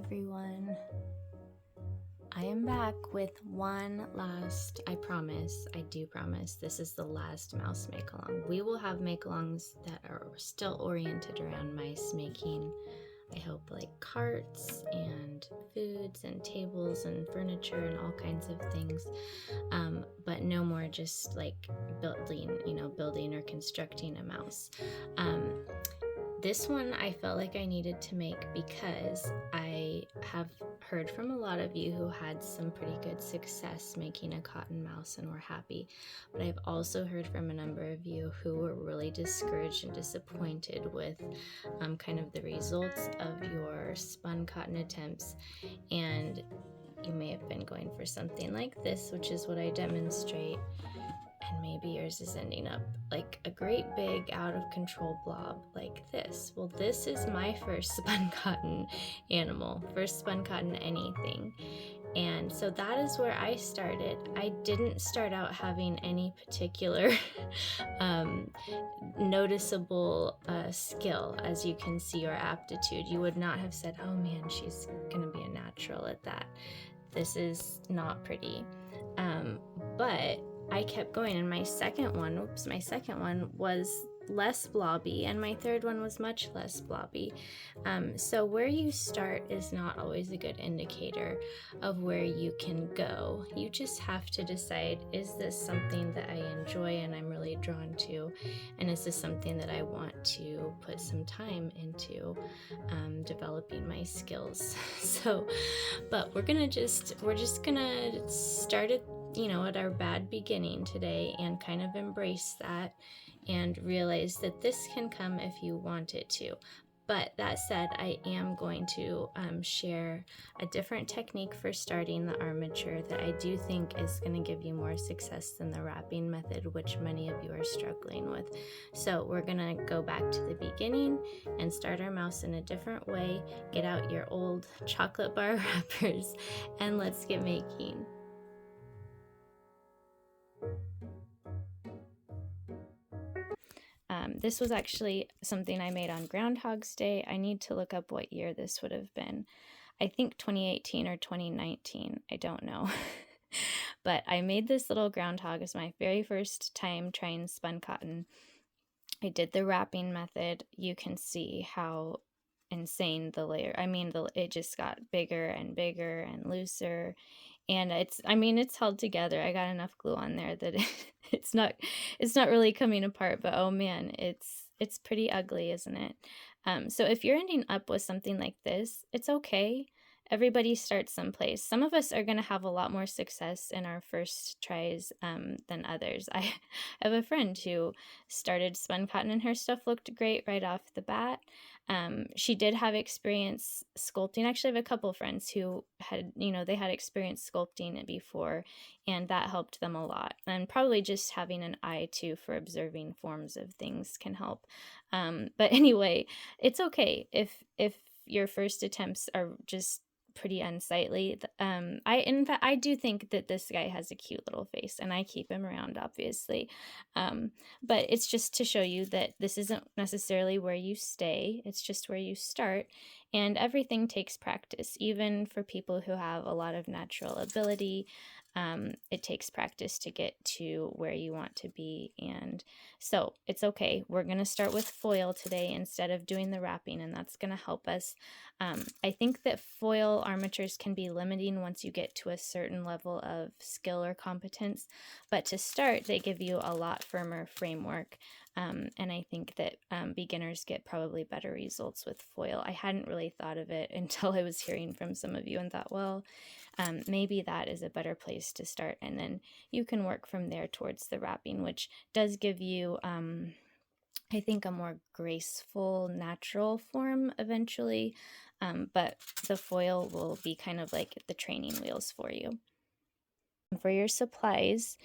everyone. I am back with one last, I do promise, this is the last mouse make-along. We will have make-alongs that are still oriented around mice making, I hope, like carts and foods and tables and furniture and all kinds of things, but no more just like building or constructing a mouse. This one I felt like I needed to make because I have heard from a lot of you who had some pretty good success making a cotton mouse and were happy, but I've also heard from a number of you who were really discouraged and disappointed with kind of the results of your spun cotton attempts, and you may have been going for something like this, which is what I demonstrate, and maybe yours is ending up like a great big out of control blob like this. Well, this is my first spun cotton animal, first spun cotton anything. And so that is where I started. I didn't start out having any particular noticeable skill, as you can see, or aptitude. You would not have said, oh man, she's gonna be a natural at that. This is not pretty. But I kept going, and my second one was less blobby, and my third one was much less blobby. So where you start is not always a good indicator of where you can go. You just have to decide, is this something that I enjoy and I'm really drawn to, and is this something that I want to put some time into developing my skills? So, but we're just gonna start it, at our bad beginning today, and kind of embrace that and realize that this can come if you want it to. But that said, I am going to share a different technique for starting the armature that I do think is going to give you more success than the wrapping method, which many of you are struggling with. So we're going to go back to the beginning and start our mouse in a different way. Get out your old chocolate bar wrappers and let's get making. This was actually something I made on Groundhog's Day. I need to look up what year this would have been. I think 2018 or 2019. I don't know. But I made this little groundhog as my very first time trying spun cotton. I did the wrapping method. You can see how insane the layer, it just got bigger and bigger and looser. And it's held together. I got enough glue on there that it's not really coming apart, but oh man, it's pretty ugly, isn't it? So if you're ending up with something like this, it's okay. Everybody starts someplace. Some of us are going to have a lot more success in our first tries than others. I have a friend who started spun cotton and her stuff looked great right off the bat. She did have experience sculpting. Actually, I have a couple friends who had, they had experience sculpting it before, and that helped them a lot. And probably just having an eye too for observing forms of things can help. But anyway, it's okay if your first attempts are just pretty unsightly. I do think that this guy has a cute little face, and I keep him around, obviously. But it's just to show you that this isn't necessarily where you stay, it's just where you start, and everything takes practice. Even for people who have a lot of natural ability, it takes practice to get to where you want to be, and so it's okay. We're going to start with foil today instead of doing the wrapping, and that's going to help us. I think that foil armatures can be limiting once you get to a certain level of skill or competence, but to start, they give you a lot firmer framework, and I think that beginners get probably better results with foil. I hadn't really thought of it until I was hearing from some of you and thought, well, maybe that is a better place to start, and then you can work from there towards the wrapping, which does give you I think a more graceful, natural form eventually, but the foil will be kind of like the training wheels for you. For your supplies,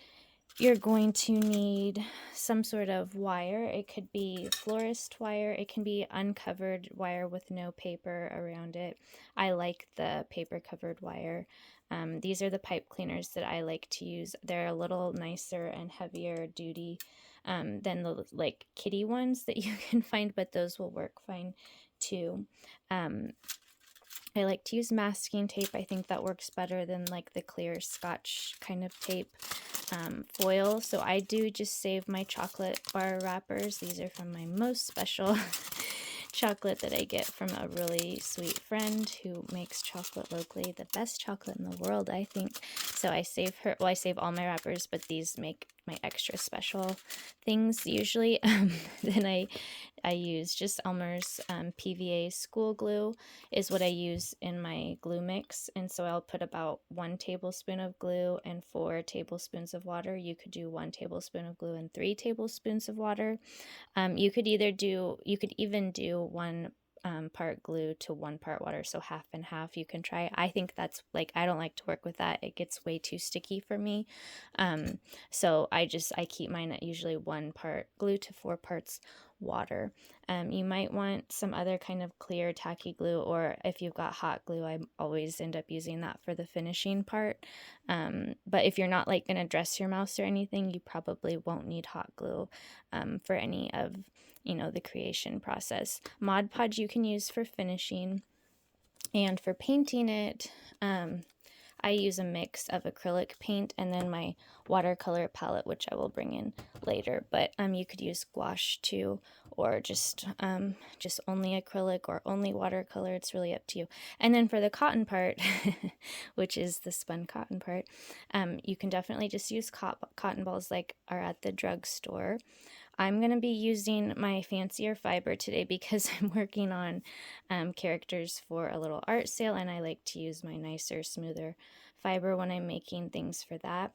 you're going to need some sort of wire. It could be florist wire. It can be uncovered wire with no paper around it. I like the paper covered wire. These are the pipe cleaners that I like to use. They're a little nicer and heavier duty than the like kitty ones that you can find, but those will work fine too. I like to use masking tape. I think that works better than like the clear Scotch kind of tape. Foil. So I do just save my chocolate bar wrappers. These are from my most special chocolate that I get from a really sweet friend who makes chocolate locally, the best chocolate in the world, I think. So I save her, well, I save all my wrappers, but these make my extra special things usually. Then I use just Elmer's PVA school glue is what I use in my glue mix. And so I'll put about 1 tablespoon of glue and 4 tablespoons of water. You could do 1 tablespoon of glue and 3 tablespoons of water. You could even do 1 part glue to 1 part water, so half and half. You can try. I think that's like, I don't like to work with that. It gets way too sticky for me. So I keep mine at usually 1 part glue to 4 parts water. You might want some other kind of clear tacky glue, or if you've got hot glue, I always end up using that for the finishing part. But if you're not like going to dress your mouse or anything, you probably won't need hot glue for any of, the creation process. Mod Podge you can use for finishing, and for painting it, I use a mix of acrylic paint and then my watercolor palette, which I will bring in later. But you could use gouache too, or just only acrylic or only watercolor. It's really up to you. And then for the cotton part, which is the spun cotton part, you can definitely just use cotton balls like are at the drugstore. I'm going to be using my fancier fiber today because I'm working on characters for a little art sale, and I like to use my nicer, smoother fiber when I'm making things for that.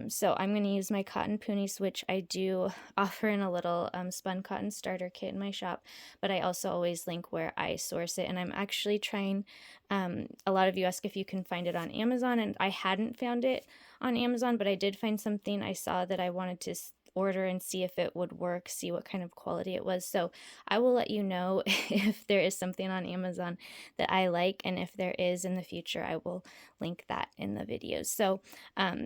So I'm going to use my cotton poonies, which I do offer in a little spun cotton starter kit in my shop, but I also always link where I source it. And I'm actually trying, a lot of you ask if you can find it on Amazon, and I hadn't found it on Amazon, but I did find something I saw that I wanted to order and see if it would work, see what kind of quality it was. So I will let you know if there is something on Amazon that I like, and if there is in the future, I will link that in the videos. So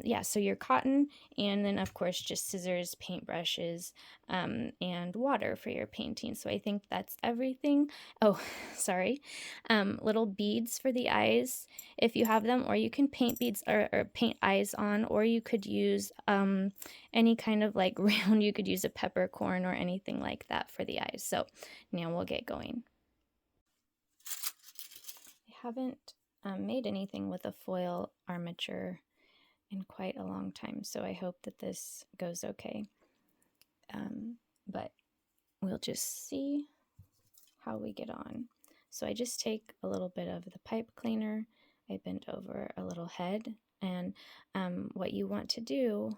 yeah, so your cotton, and then of course just scissors, paintbrushes, and water for your painting. So I think that's everything. Oh, sorry. Little beads for the eyes if you have them, or you can paint beads or paint eyes on, or you could use any kind of like round, you could use a peppercorn or anything like that for the eyes. So now we'll get going. I haven't made anything with a foil armature in quite a long time, so I hope that this goes okay. But we'll just see how we get on. So I just take a little bit of the pipe cleaner, I bend over a little head, and what you want to do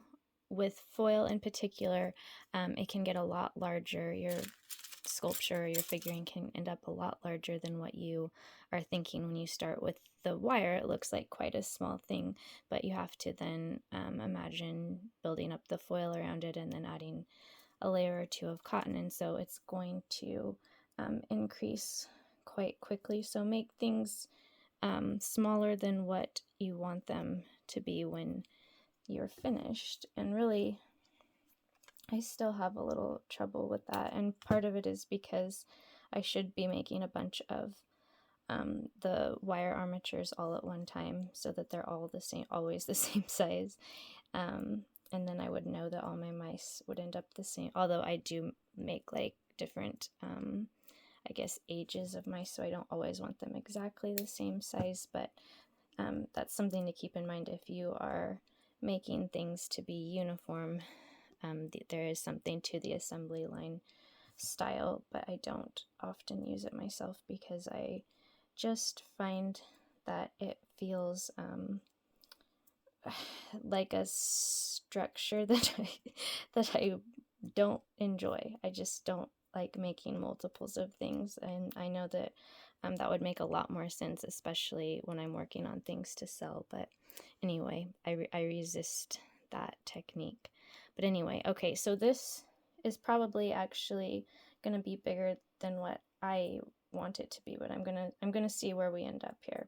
with foil in particular, it can get a lot larger. Your sculpture or your figurine can end up a lot larger than what you are thinking when you start with the wire. It looks like quite a small thing, but you have to then imagine building up the foil around it and then adding a layer or 2 of cotton, and so it's going to increase quite quickly. So make things smaller than what you want them to be when you're finished. And really, I still have a little trouble with that, and part of it is because I should be making a bunch of the wire armatures all at one time so that they're all the same, always the same size, and then I would know that all my mice would end up the same, although I do make like different I guess ages of mice, so I don't always want them exactly the same size. But that's something to keep in mind if you are making things to be uniform. There is something to the assembly line style, but I don't often use it myself because I just find that it feels like a structure that I don't enjoy. I just don't like making multiples of things, and I know that that would make a lot more sense, especially when I'm working on things to sell. But anyway, I resist that technique. But anyway, okay, so this is probably actually going to be bigger than what I want it to be, but I'm gonna see where we end up here.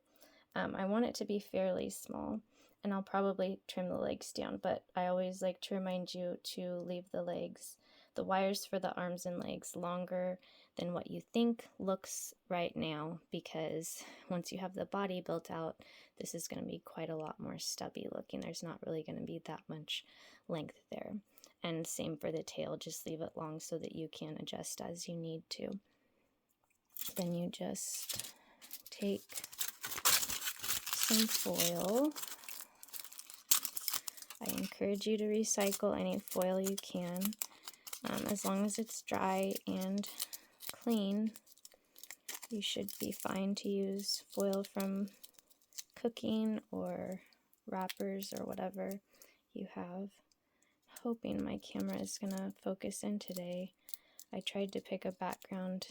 I want it to be fairly small, and I'll probably trim the legs down, but I always like to remind you to leave the wires for the arms and legs longer than what you think looks right now, because once you have the body built out, this is going to be quite a lot more stubby looking. There's not really going to be that much length there. And same for the tail, just leave it long so that you can adjust as you need to. Then you just take some foil. I encourage you to recycle any foil you can, as long as it's dry and clean. You should be fine to use foil from cooking or wrappers or whatever you have. Hoping my camera is gonna focus in today. I tried to pick a background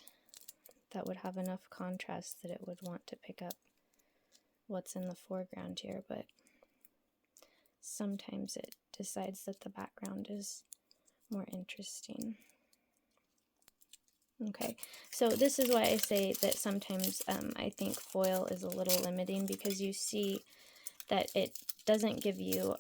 that would have enough contrast that it would want to pick up what's in the foreground here, but sometimes it decides that the background is more interesting. Okay, so this is why I say that sometimes I think foil is a little limiting, because you see that it doesn't give you,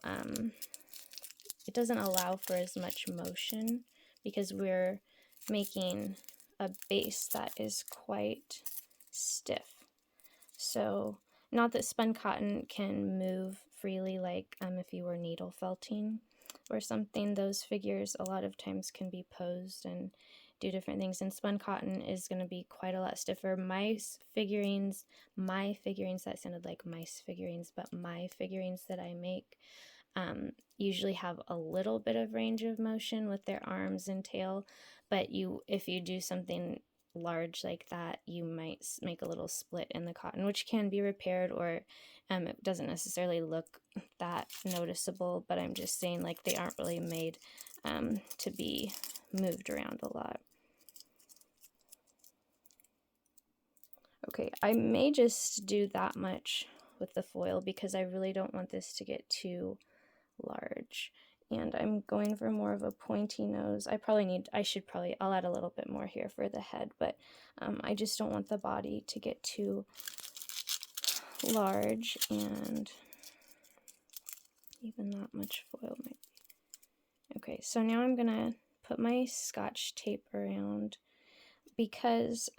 it doesn't allow for as much motion, because we're making a base that is quite stiff. So not that spun cotton can move freely like if you were needle felting or something. Those figures a lot of times can be posed and do different things, and spun cotton is going to be quite a lot stiffer. My figurines, that sounded like mice figurines, but my figurines that I make usually have a little bit of range of motion with their arms and tail, but if you do something large like that, you might make a little split in the cotton, which can be repaired, or it doesn't necessarily look that noticeable, but I'm just saying, like, they aren't really made to be moved around a lot. Okay, I may just do that much with the foil because I really don't want this to get too large, and I'm going for more of a pointy nose. I'll add a little bit more here for the head, but I just don't want the body to get too large, and even that much foil might be. Okay, so now I'm gonna put my Scotch tape around, because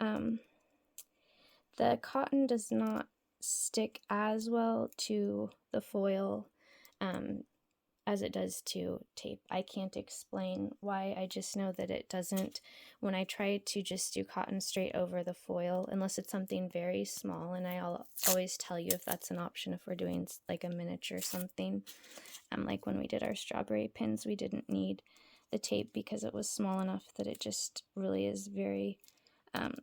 the cotton does not stick as well to the foil as it does to tape. I can't explain why, I just know that it doesn't. When I try to just do cotton straight over the foil, unless it's something very small, and I'll always tell you if that's an option if we're doing like a miniature or something. Like when we did our strawberry pins, we didn't need the tape because it was small enough that it just really is very,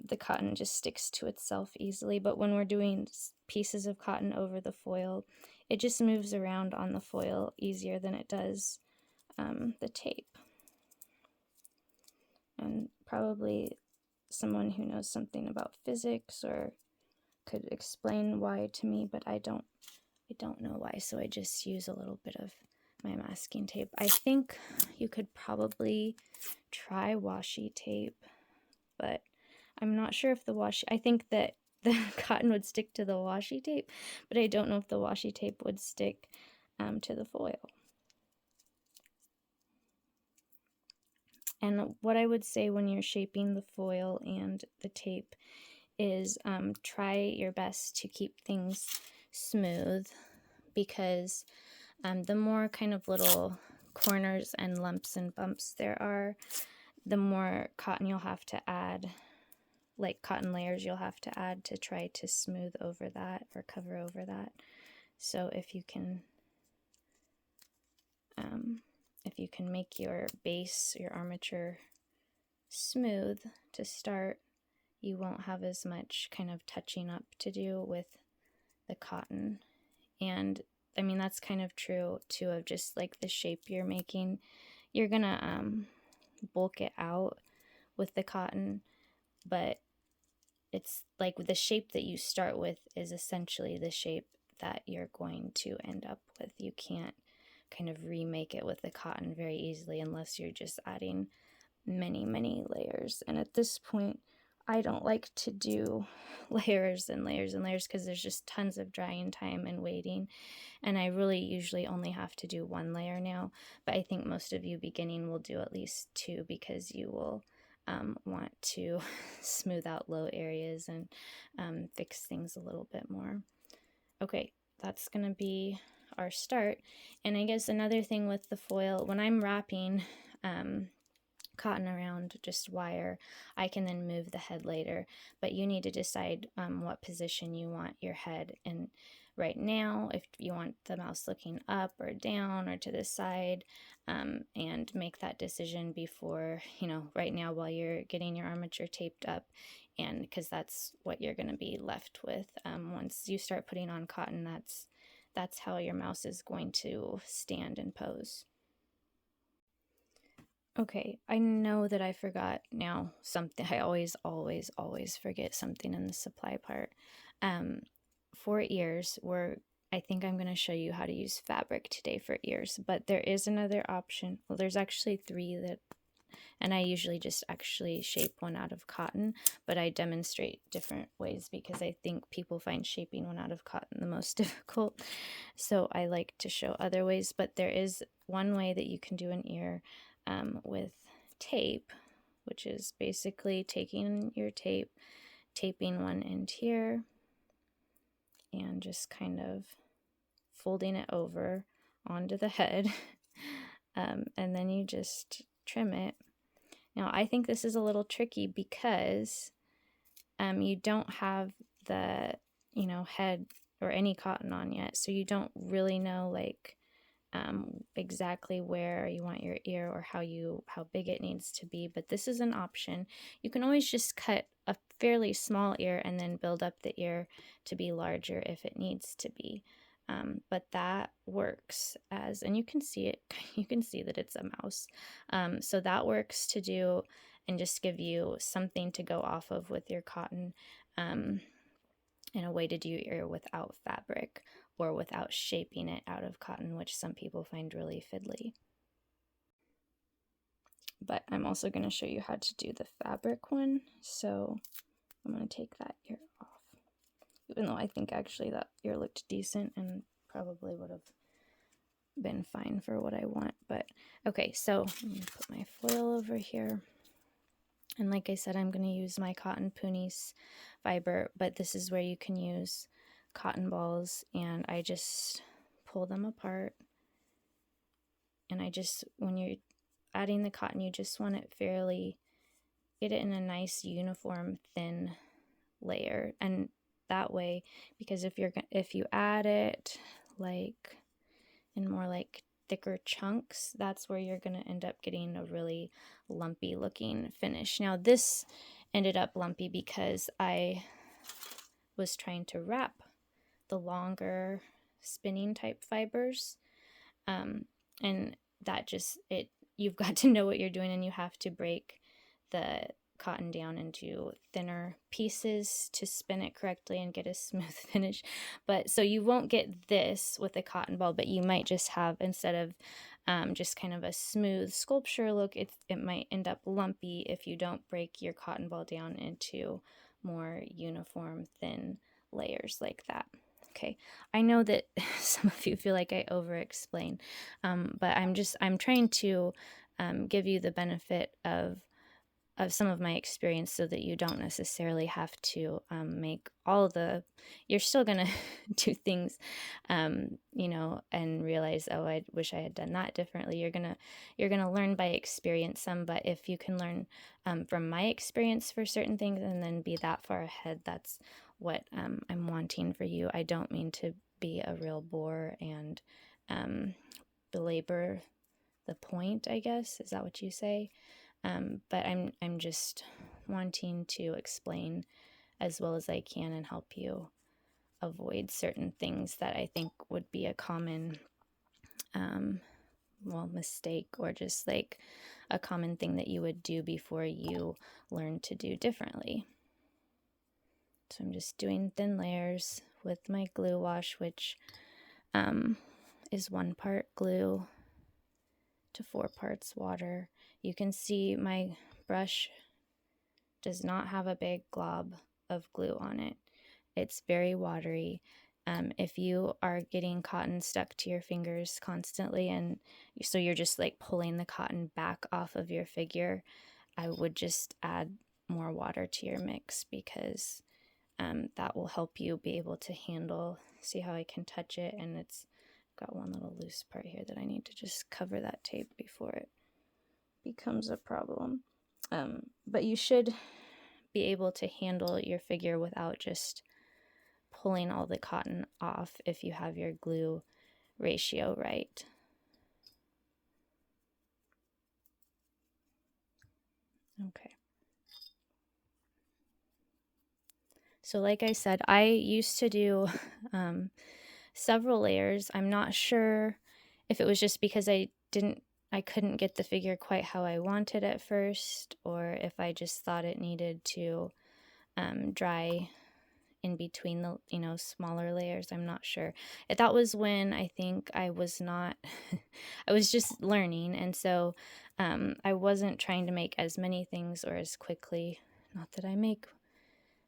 the cotton just sticks to itself easily. But when we're doing pieces of cotton over the foil, it just moves around on the foil easier than it does the tape. And probably someone who knows something about physics or could explain why to me, but I don't know why, so I just use a little bit of my masking tape. I think you could probably try washi tape, but I'm not sure if I think that the cotton would stick to the washi tape, but I don't know if the washi tape would stick to the foil. And what I would say when you're shaping the foil and the tape is try your best to keep things smooth, because the more kind of little corners and lumps and bumps there are, the more cotton you'll have to add, like cotton layers you'll have to add to try to smooth over that or cover over that. So if you can make your base, your armature, smooth to start, you won't have as much kind of touching up to do with the cotton. And I mean, that's kind of true too of just like the shape you're making. You're gonna bulk it out with the cotton, but it's like the shape that you start with is essentially the shape that you're going to end up with. You can't kind of remake it with the cotton very easily unless you're just adding many, many layers. And at this point, I don't like to do layers and layers and layers because there's just tons of drying time and waiting. And I really usually only have to do one layer now, but I think most of you beginning will do at least two, because you will want to smooth out low areas and fix things a little bit more. Okay, that's gonna be our start. And I guess another thing with the foil, when I'm wrapping cotton around just wire, I can then move the head later, but you need to decide what position you want your head in. Right now, if you want the mouse looking up or down or to the side, and make that decision before, right now while you're getting your armature taped up, and because that's what you're going to be left with. Once you start putting on cotton, that's how your mouse is going to stand and pose. Okay, I know that I forgot now something. I always forget something in the supply part. For ears, I think I'm going to show you how to use fabric today for ears, but there is another option. Well, there's actually 3 and I usually just actually shape one out of cotton, but I demonstrate different ways because I think people find shaping one out of cotton the most difficult. So I like to show other ways, but there is one way that you can do an ear with tape, which is basically taking your tape, taping one end here, and just kind of folding it over onto the head, and then you just trim it. Now, I think this is a little tricky because you don't have the, head or any cotton on yet, so you don't really know exactly where you want your ear or how big it needs to be, but this is an option. You can always just cut a fairly small ear and then build up the ear to be larger if it needs to be. But that works and you can see that it's a mouse. So that works to do and just give you something to go off of with your cotton, and a way to do your ear without fabric or without shaping it out of cotton, which some people find really fiddly. But I'm also going to show you how to do the fabric one. So I'm going to take that ear off, even though I think actually that ear looked decent and probably would have been fine for what I want. But okay, so I'm going to put my foil over here. And like I said, I'm going to use my cotton punis fiber, but this is where you can use cotton balls, and I just pull them apart. And when you're adding the cotton, you just want it get it in a nice uniform thin layer. And that way, because if you add it in more thicker chunks, that's where you're going to end up getting a really lumpy looking finish. Now this ended up lumpy because I was trying to wrap the longer spinning type fibers, and that you've got to know what you're doing, and you have to break the cotton down into thinner pieces to spin it correctly and get a smooth finish. But so you won't get this with a cotton ball, but you might just have, instead of just kind of a smooth sculpture look, it might end up lumpy if you don't break your cotton ball down into more uniform thin layers like that. Okay, I know that some of you feel like I over-explain, but I'm trying to give you the benefit of some of my experience so that you don't necessarily have to make you're still going to do things, and realize, oh, I wish I had done that differently. You're going to learn by experience some, but if you can learn from my experience for certain things and then be that far ahead, that's what I'm wanting for you. I don't mean to be a real bore and belabor the point, I guess. Is that what you say? But I'm just wanting to explain as well as I can and help you avoid certain things that I think would be a common mistake, or just a common thing that you would do before you learn to do differently. So I'm just doing thin layers with my glue wash, which is 1 part glue to 4 parts water. You can see my brush does not have a big glob of glue on it. It's very watery. If you are getting cotton stuck to your fingers constantly, and so you're just pulling the cotton back off of your figure, I would just add more water to your mix, because that will help you be able to handle, see how I can touch it, and it's got one little loose part here that I need to just cover that tape before it becomes a problem. But you should be able to handle your figure without just pulling all the cotton off if you have your glue ratio right. Okay. So like I said, I used to do several layers. I'm not sure if it was just because I couldn't get the figure quite how I wanted at first, or if I just thought it needed to dry in between the, smaller layers. I'm not sure. That was when I think I was not, I was just learning. And so I wasn't trying to make as many things or as quickly. Not that I make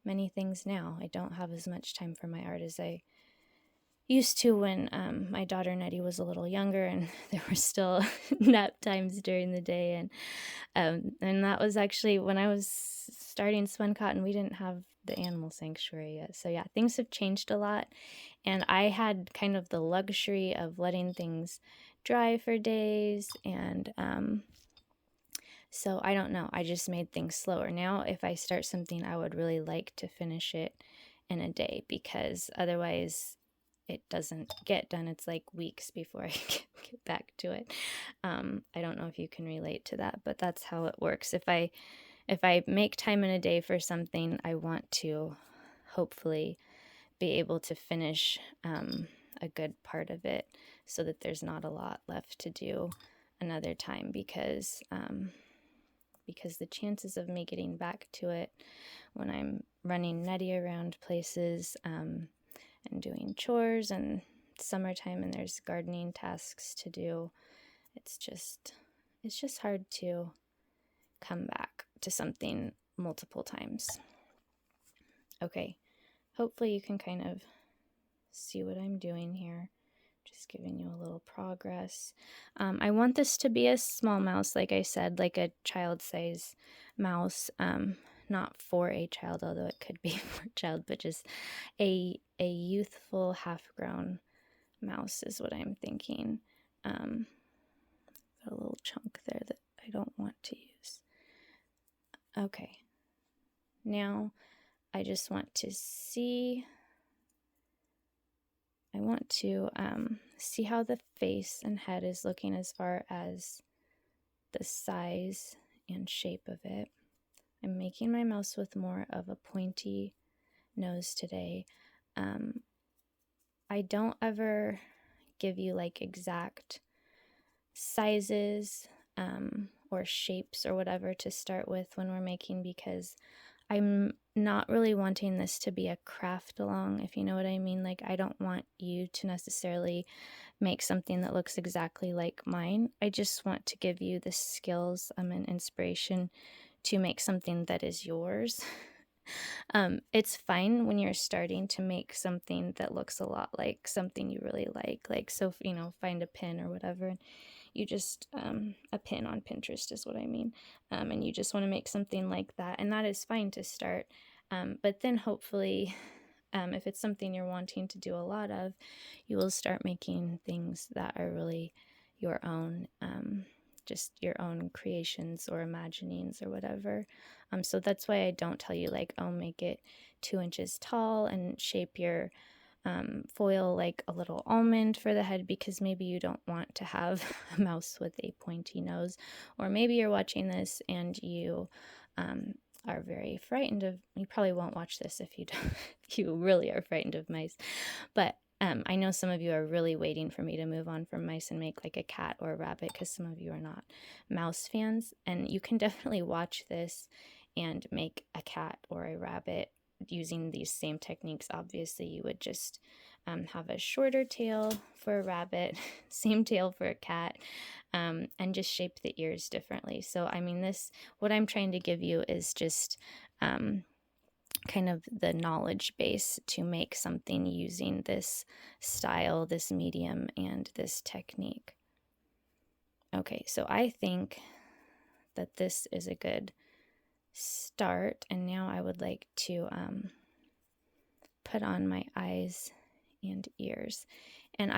many things now. I don't have as much time for my art as I used to when my daughter Nettie was a little younger, and there were still nap times during the day. And that was actually when I was starting Spun Cotton. We didn't have the animal sanctuary yet. So yeah, things have changed a lot. And I had kind of the luxury of letting things dry for days. And so I don't know. I just made things slower. Now, if I start something, I would really like to finish it in a day, because otherwise it doesn't get done. It's like weeks before I get back to it. I don't know if you can relate to that, but that's how it works. If I make time in a day for something, I want to hopefully be able to finish a good part of it, so that there's not a lot left to do another time, because the chances of me getting back to it when I'm running Nettie around places and doing chores, and summertime and there's gardening tasks to do, it's just hard to come back to something multiple times. Okay, hopefully you can kind of see what I'm doing here. Just giving you a little progress. I want this to be a small mouse, like I said, like a child size mouse. Not for a child, although it could be for a child, but just a youthful half-grown mouse is what I'm thinking. Got a little chunk there that I don't want to use. Okay, now I just want to see, I want to see how the face and head is looking as far as the size and shape of it. I'm making my mouse with more of a pointy nose today. I don't ever give you like exact sizes or shapes or whatever to start with when we're making, because I'm not really wanting this to be a craft along, if you know what I mean. Like, I don't want you to necessarily make something that looks exactly like mine. I just want to give you the skills and inspiration to make something that is yours. It's fine when you're starting to make something that looks a lot like something you really like, so, find a pin or whatever. You just, a pin on Pinterest is what I mean. And you just want to make something like that, and that is fine to start. But then hopefully, if it's something you're wanting to do a lot of, you will start making things that are really your own, just your own creations or imaginings or whatever. So that's why I don't tell you like, oh, make it 2 inches tall and shape your foil like a little almond for the head, because maybe you don't want to have a mouse with a pointy nose, or maybe you're watching this and you are very frightened of, you probably won't watch this if you don't, you really are frightened of mice, but I know some of you are really waiting for me to move on from mice and make like a cat or a rabbit, because some of you are not mouse fans, and you can definitely watch this and make a cat or a rabbit using these same techniques. Obviously, you would just have a shorter tail for a rabbit, same tail for a cat, and just shape the ears differently. So, I mean, what I'm trying to give you is just kind of the knowledge base to make something using this style, this medium, and this technique. Okay, so I think that this is a good start. And now I would like to put on my eyes and ears. And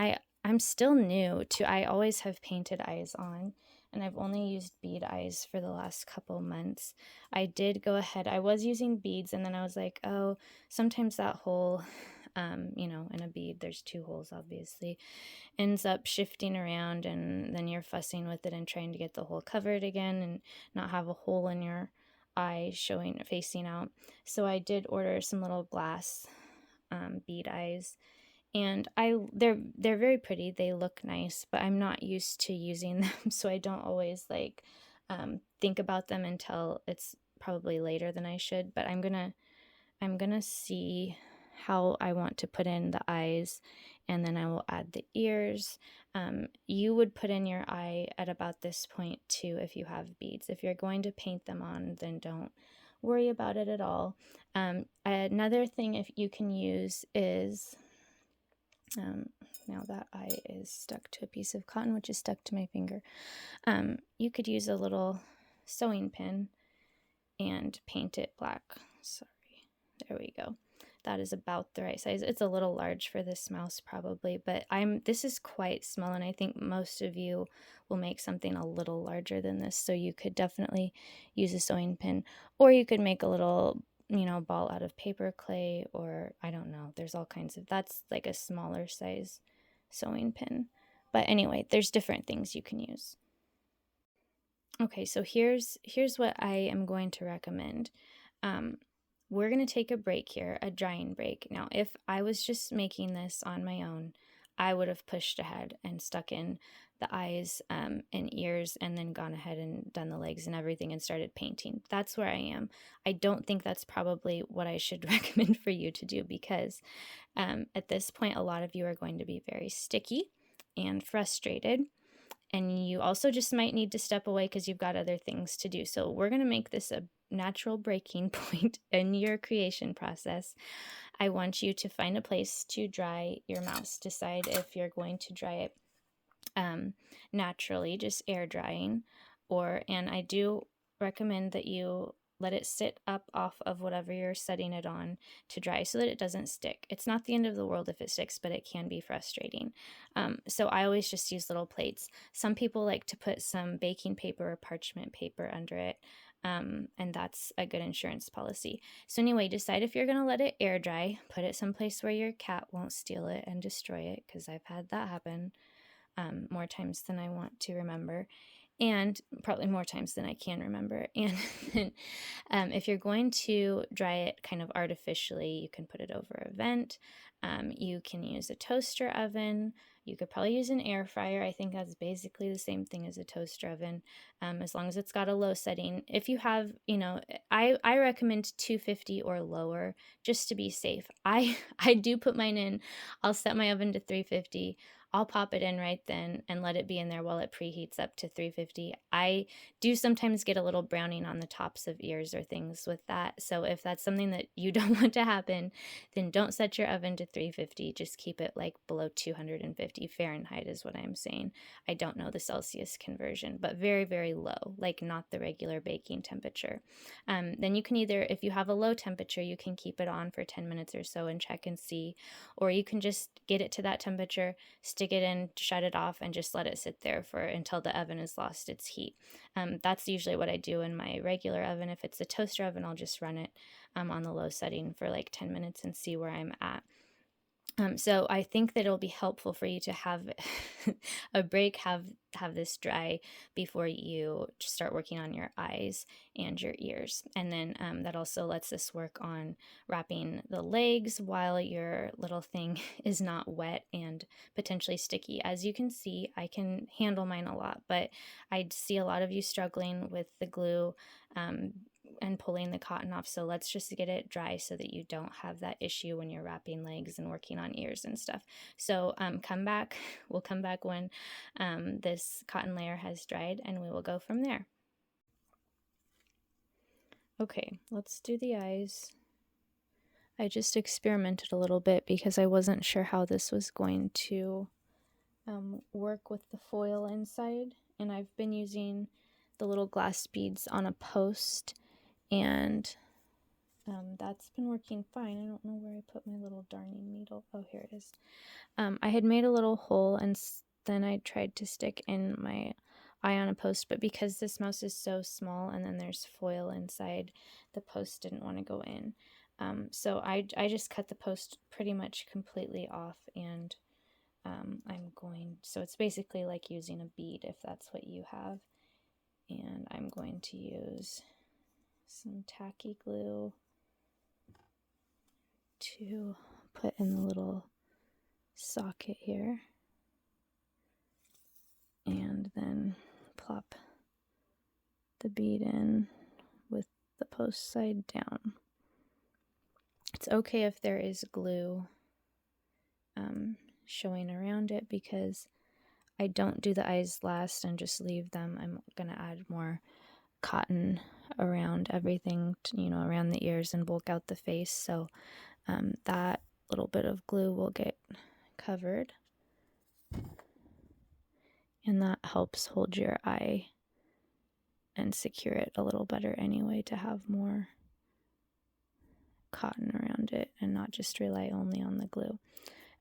I'm still new to, I always have painted eyes on, and I've only used bead eyes for the last couple months. I did go ahead, I was using beads, and then I was like, oh, sometimes that hole, you know, in a bead, there's 2 holes obviously, ends up shifting around, and then you're fussing with it and trying to get the hole covered again and not have a hole in your eye facing out. So I did order some little glass bead eyes, and they're very pretty, they look nice, but I'm not used to using them, so I don't always like think about them until it's probably later than I should. But I'm gonna see how I want to put in the eyes, and then I will add the ears. You would put in your eye at about this point too if you have beads. If you're going to paint them on, then don't worry about it at all. Another thing if you can use is, now that eye is stuck to a piece of cotton, which is stuck to my finger. You could use a little sewing pin and paint it black. Sorry, there we go. That is about the right size. It's a little large for this mouse probably, but this is quite small, and I think most of you will make something a little larger than this, so you could definitely use a sewing pin, or you could make a little, you know, ball out of paper clay, or I don't know, there's all kinds of, that's like a smaller size sewing pin. But anyway, there's different things you can use. Okay, so here's what I am going to recommend. We're going to take a break here, a drying break. Now, if I was just making this on my own, I would have pushed ahead and stuck in the eyes and ears, and then gone ahead and done the legs and everything and started painting. That's where I am. I don't think that's probably what I should recommend for you to do, because at this point, a lot of you are going to be very sticky and frustrated. And you also just might need to step away because you've got other things to do. So we're going to make this a natural breaking point in your creation process. I want you to find a place to dry your mouse. Decide if you're going to dry it naturally, just air drying, and I do recommend that you let it sit up off of whatever you're setting it on to dry so that it doesn't stick. It's not the end of the world if it sticks, but it can be frustrating. So I always just use little plates. Some people like to put some baking paper or parchment paper under it, and that's a good insurance policy. So anyway, decide if you're going to let it air dry. Put it someplace where your cat won't steal it and destroy it, because I've had that happen more times than I want to remember, and probably more times than I can remember. And then if you're going to dry it kind of artificially, you can put it over a vent. You can use a toaster oven. You could probably use an air fryer. I think that's basically the same thing as a toaster oven, as long as it's got a low setting. If you have, you know, I recommend 250 or lower just to be safe. I do put mine in. I'll set my oven to 350. I'll pop it in right then and let it be in there while it preheats up to 350. I do sometimes get a little browning on the tops of ears or things with that. So if that's something that you don't want to happen, then don't set your oven to 350. Just keep it like below 250 Fahrenheit is what I'm saying. I don't know the Celsius conversion, but very, very low, like not the regular baking temperature. Then you can either, if you have a low temperature, you can keep it on for 10 minutes or so and check and see, or you can just get it to that temperature, stick it in, shut it off, and just let it sit there until the oven has lost its heat. That's usually what I do in my regular oven. If it's a toaster oven, I'll just run it on the low setting for like 10 minutes and see where I'm at. So I think that it'll be helpful for you to have a break, have this dry before you start working on your eyes and your ears. And then that also lets us work on wrapping the legs while your little thing is not wet and potentially sticky. As you can see, I can handle mine a lot, but I see a lot of you struggling with the glue and pulling the cotton off. So let's just get it dry so that you don't have that issue when you're wrapping legs and working on ears and stuff. So come back. We'll come back when this cotton layer has dried, and we will go from there. Okay, let's do the eyes. I just experimented a little bit because I wasn't sure how this was going to work with the foil inside, and I've been using the little glass beads on a post, and that's been working fine. I don't know where I put my little darning needle. Oh, here it is. I had made a little hole, and then I tried to stick in my eye on a post, but because this mouse is so small and then there's foil inside, the post didn't want to go in. So I just cut the post pretty much completely off, and so it's basically like using a bead if that's what you have. And I'm going to use some tacky glue to put in the little socket here, and then plop the bead in with the post side down. It's okay if there is glue showing around it, because I don't do the eyes last and just leave them. I'm gonna add more cotton around everything, around the ears, and bulk out the face, so that little bit of glue will get covered, and that helps hold your eye and secure it a little better anyway, to have more cotton around it and not just rely only on the glue.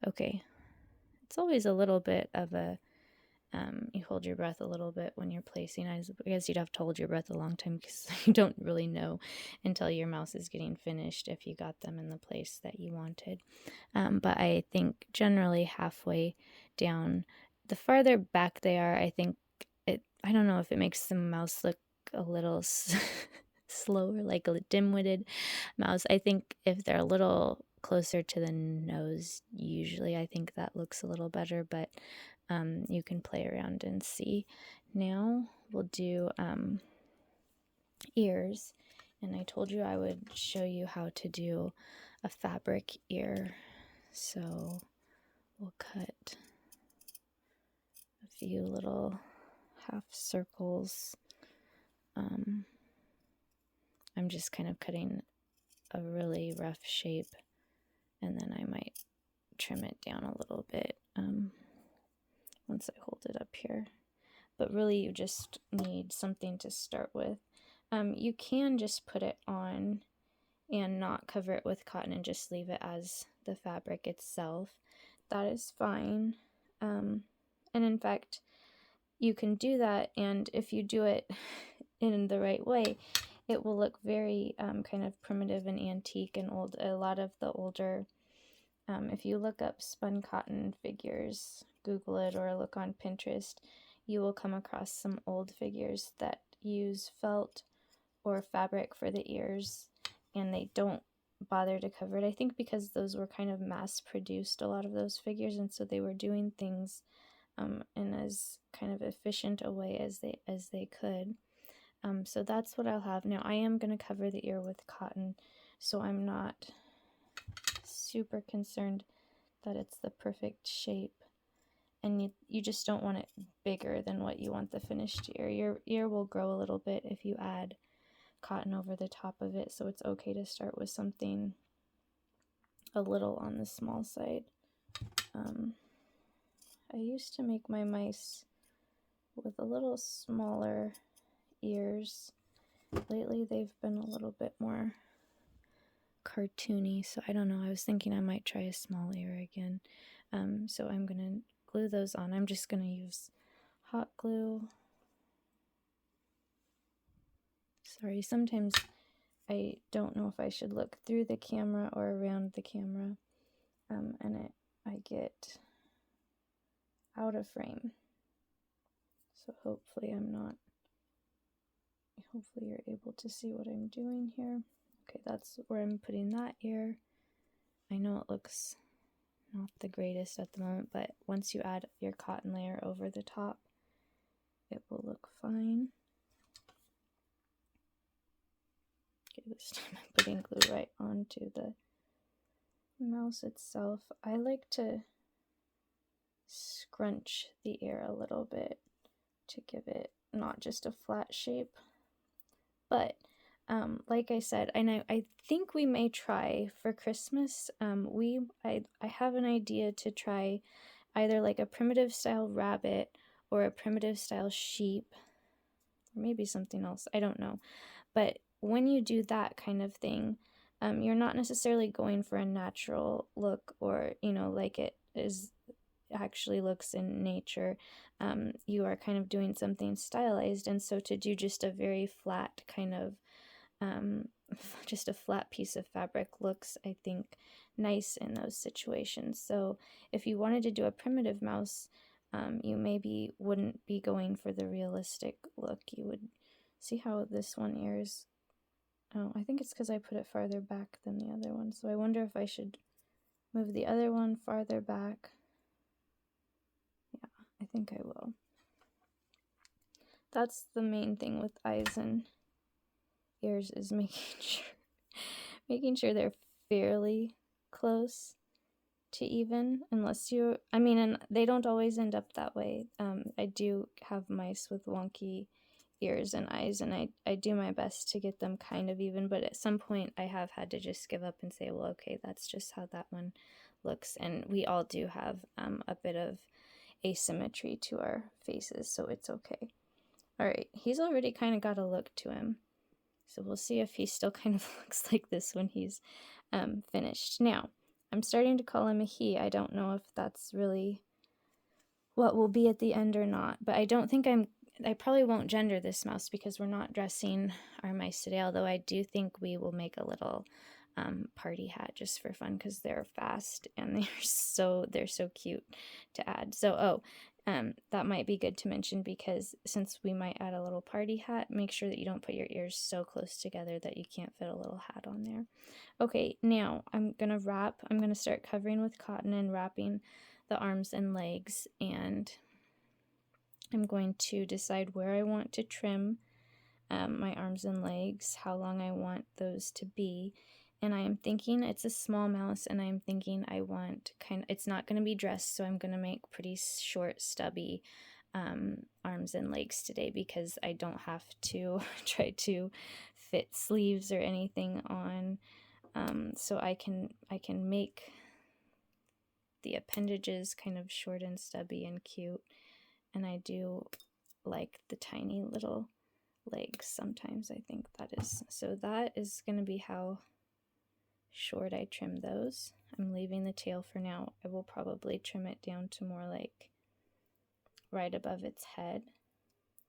Okay, it's always a little bit of a you hold your breath a little bit when you're placing eyes. I guess you'd have to hold your breath a long time, because you don't really know until your mouse is getting finished if you got them in the place that you wanted. But I think generally halfway down, the farther back they are, I think I don't know if it makes the mouse look a little slower, like a dim-witted mouse. I think if they're a little closer to the nose, usually I think that looks a little better, but you can play around and see. Now we'll do ears, and I told you I would show you how to do a fabric ear, so we'll cut a few little half circles. I'm just kind of cutting a really rough shape, and then I might trim it down a little bit once I hold it up here. But really you just need something to start with. You can just put it on and not cover it with cotton and just leave it as the fabric itself. That is fine. And in fact, you can do that, and if you do it in the right way, it will look very kind of primitive and antique and old. A lot of the older, if you look up spun cotton figures, Google it, or look on Pinterest, you will come across some old figures that use felt or fabric for the ears, and they don't bother to cover it. I think because those were kind of mass produced, a lot of those figures, and so they were doing things in as kind of efficient a way as they could. So that's what I'll have. Now I am going to cover the ear with cotton, so I'm not super concerned that it's the perfect shape, and you just don't want it bigger than what you want the finished ear. Your ear will grow a little bit if you add cotton over the top of it, so it's okay to start with something a little on the small side. I used to make my mice with a little smaller ears. Lately they've been a little bit more cartoony, so I don't know. I was thinking I might try a small ear again. So I'm gonna glue those on. I'm just gonna use hot glue. Sorry, sometimes I don't know if I should look through the camera or around the camera, and I get out of frame. So hopefully you're able to see what I'm doing here. Okay, that's where I'm putting that ear. I know it looks not the greatest at the moment, but once you add your cotton layer over the top, it will look fine. Okay, this time I'm putting glue right onto the mouse itself. I like to scrunch the ear a little bit to give it not just a flat shape, but like I said, and I think we may try for Christmas, I have an idea to try either like a primitive style rabbit or a primitive style sheep. or maybe something else, I don't know. But when you do that kind of thing, you're not necessarily going for a natural look, or, you know, like it is actually looks in nature. You are kind of doing something stylized, and so to do just a very flat kind of just a flat piece of fabric looks, I think, nice in those situations. So if you wanted to do a primitive mouse, you maybe wouldn't be going for the realistic look. You would see how this one ears. Oh, I think it's because I put it farther back than the other one. So I wonder if I should move the other one farther back. Yeah, I think I will. That's the main thing with eyes and ears, is making sure they're fairly close to even, unless you, I mean, and they don't always end up that way. I do have mice with wonky ears and eyes, and I do my best to get them kind of even, but at some point I have had to just give up and say, well, okay, that's just how that one looks. And we all do have a bit of asymmetry to our faces, so it's okay. All right, he's already kind of got a look to him, so we'll see if he still kind of looks like this when he's finished. Now, I'm starting to call him a he. I don't know if that's really what will be at the end or not, but I don't think I probably won't gender this mouse because we're not dressing our mice today, although I do think we will make a little party hat just for fun, because they're fast and they're so cute to add. So that might be good to mention, because since we might add a little party hat, make sure that you don't put your ears so close together that you can't fit a little hat on there. Okay, now I'm gonna start covering with cotton and wrapping the arms and legs, and I'm going to decide where I want to trim my arms and legs, how long I want those to be. And I am thinking it's a small mouse, and I'm thinking I want it's not going to be dressed, so I'm going to make pretty short, stubby arms and legs today, because I don't have to try to fit sleeves or anything on. So I can make the appendages kind of short and stubby and cute. And I do like the tiny little legs sometimes. I think that is going to be how short I trim those. I'm leaving the tail for now. I will probably trim it down to more like right above its head.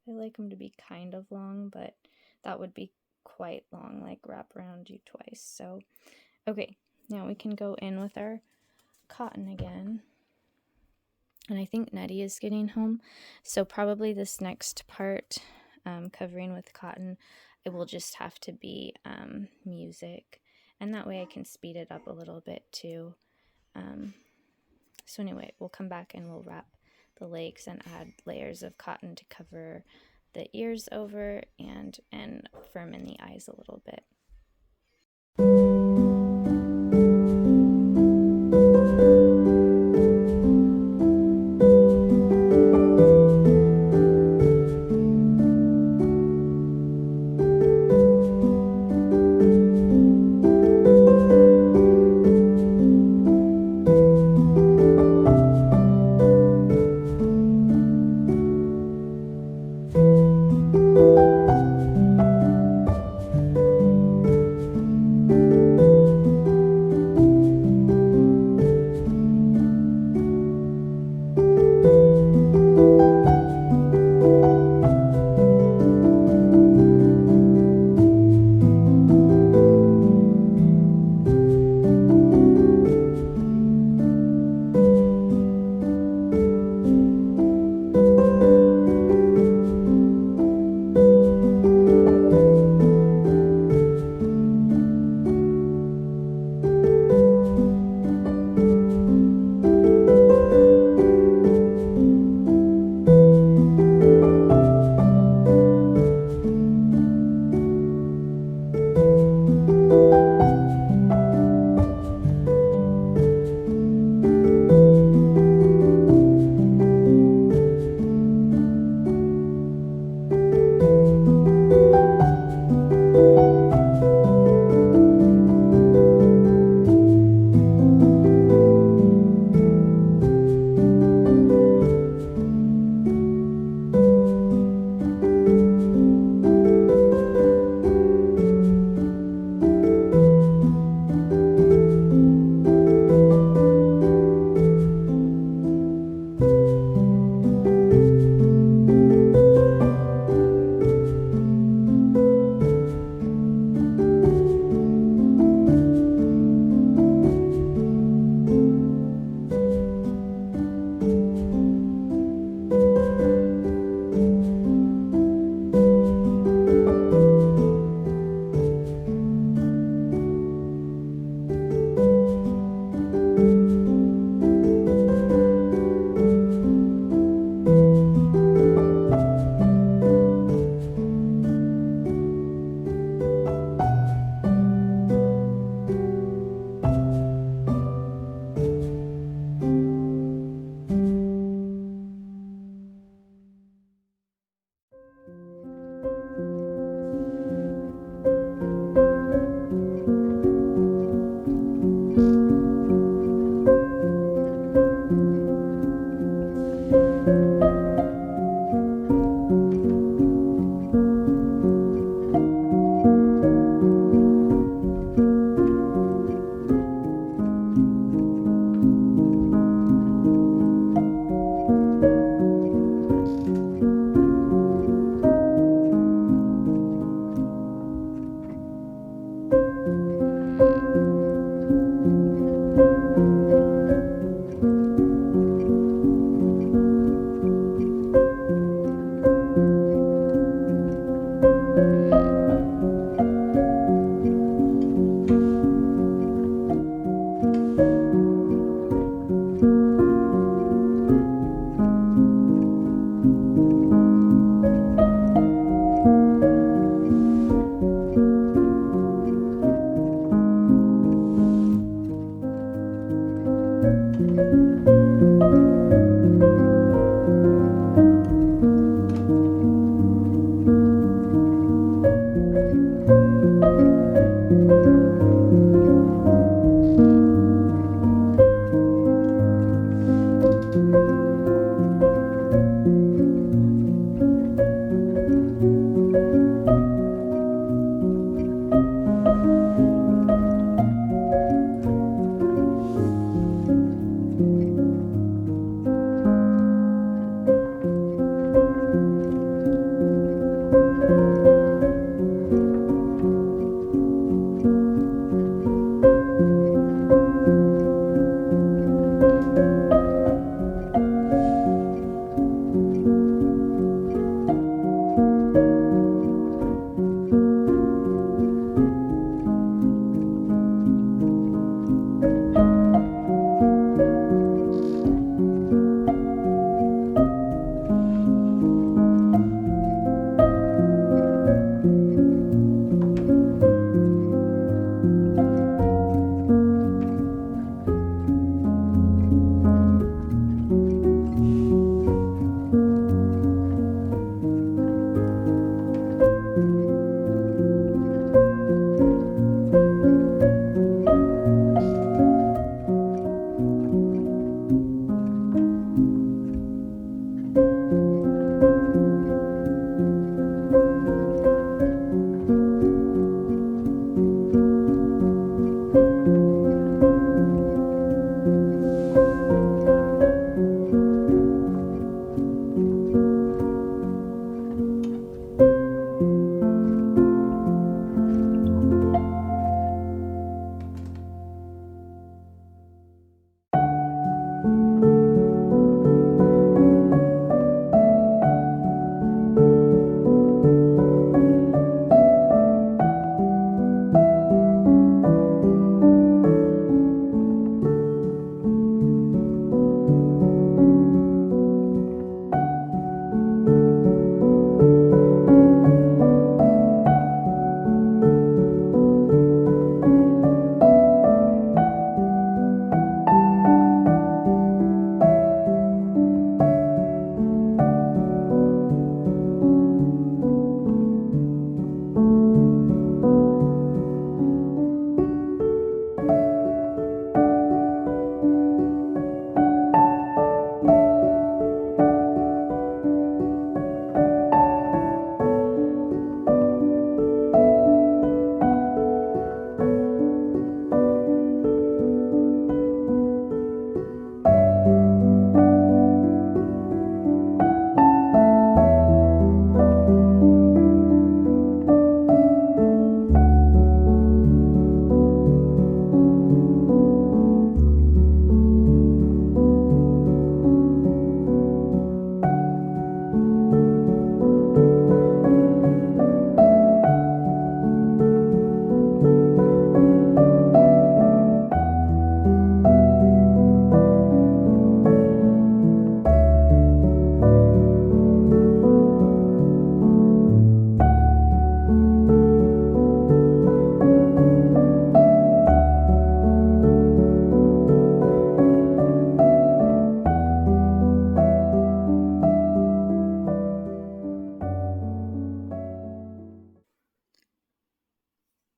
I like them to be kind of long, but that would be quite long, like wrap around you twice. So, okay, now we can go in with our cotton again. And I think Nettie is getting home, so probably this next part, covering with cotton, it will just have to be music, and that way I can speed it up a little bit too. So anyway, we'll come back and we'll wrap the legs and add layers of cotton to cover the ears over and firm in the eyes a little bit.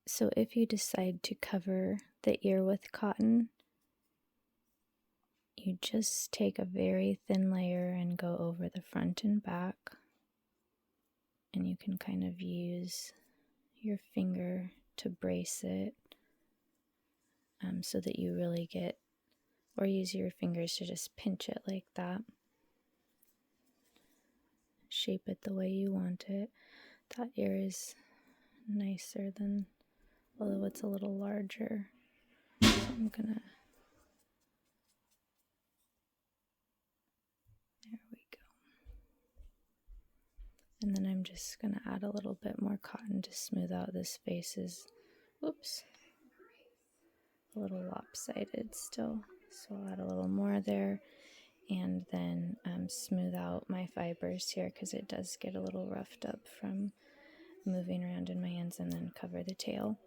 So if you decide to cover the ear with cotton, you just take a very thin layer and go over the front and back, and you can kind of use your finger to brace it so that you really get, or use your fingers to just pinch it like that. Shape it the way you want it. That ear is nicer than, although it's a little larger. So I'm gonna, there we go. And then I'm just gonna add a little bit more cotton to smooth out. This face is, whoops, a little lopsided still. So I'll add a little more there, and then smooth out my fibers here because it does get a little roughed up from moving around in my hands, and then cover the tail.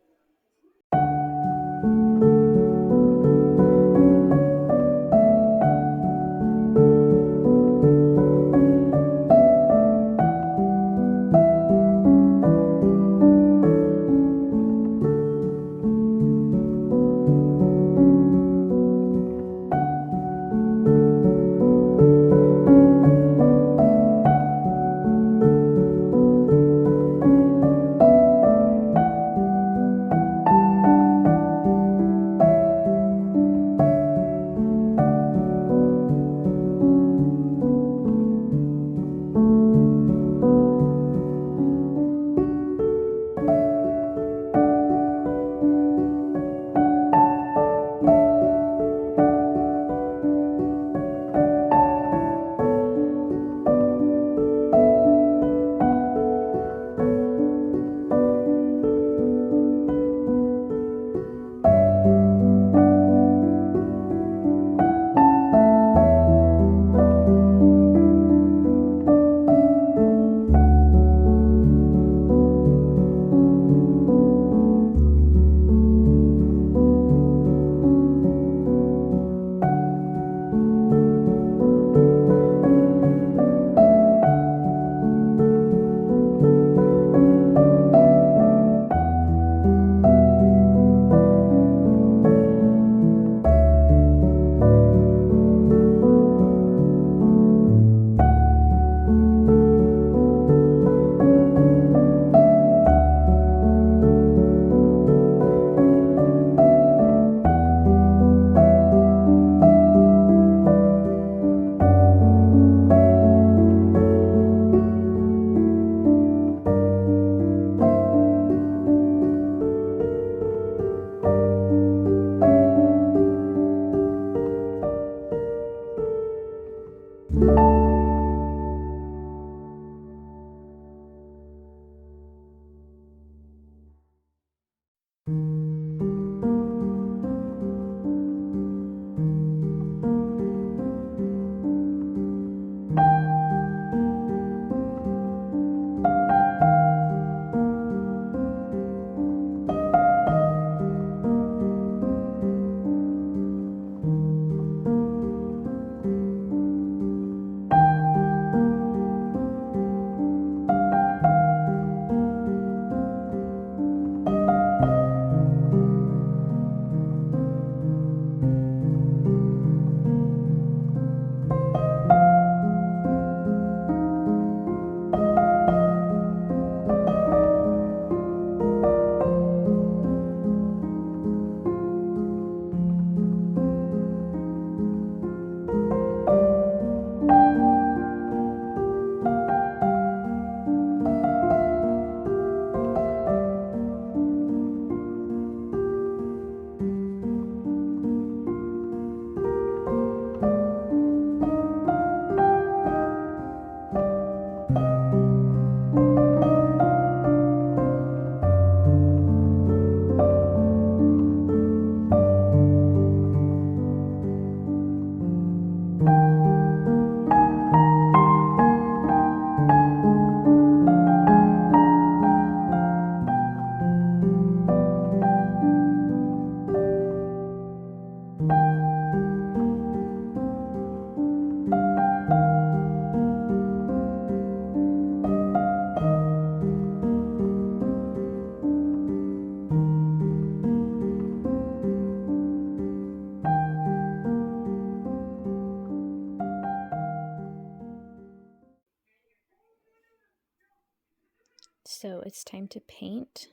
So it's time to paint.